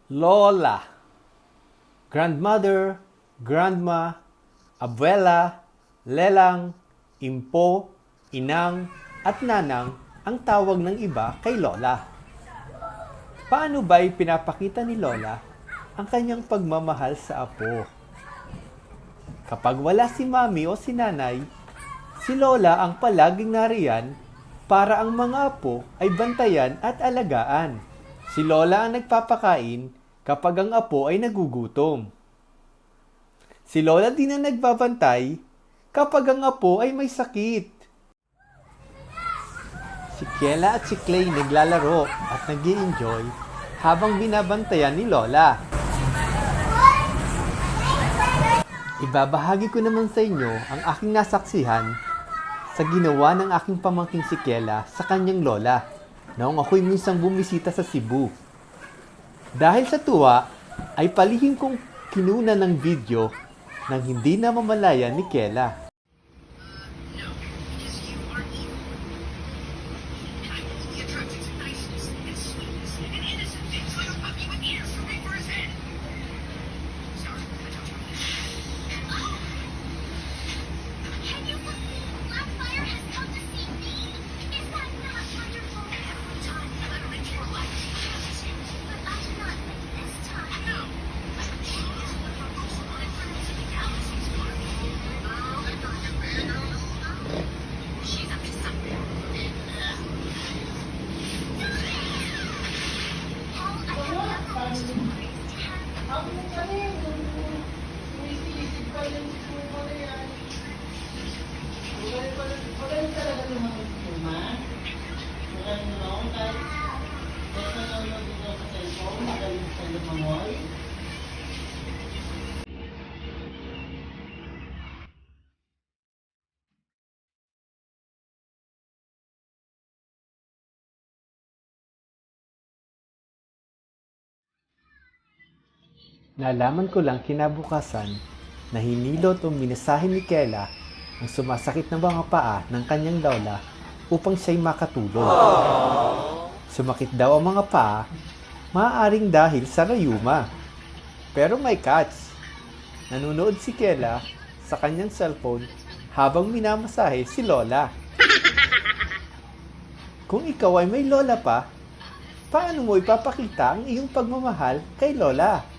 Lola, grandmother, grandma, abuela, lelang, impo, inang, at nanang ang tawag ng iba kay Lola. Paano ba pinapakita ni Lola ang kanyang pagmamahal sa apo? Kapag wala si mami o si nanay, si Lola ang palaging nariyan para ang mga apo ay bantayan at alagaan. Si Lola ang nagpapakain kapag ang apo ay nagugutom. Si Lola din ang nagbabantay kapag ang apo ay may sakit. Si Kiela at si Clay naglalaro at nag-i-enjoy habang binabantayan ni Lola. Ibabahagi ko naman sa inyo ang aking nasaksihan sa ginawa ng aking pamangking si Kiela sa kanyang lola noong ako'y minsang bumisita sa Cebu. Dahil sa tuwa, ay palihim kong kinuna ng video nang hindi na mamalayan ni Kiela. Nalaman ko lang kinabukasan na hinilot o minasahe ni Kiela ang sumasakit na mga paa ng kanyang lola upang siya'y makatulog. Sumakit daw ang mga paa, maaaring dahil sa rayuma. Pero may catch. Nanonood si Kiela sa kanyang cellphone habang minamasahe si Lola. Kung ikaw ay may lola pa, paano mo ipapakita ang iyong pagmamahal kay Lola?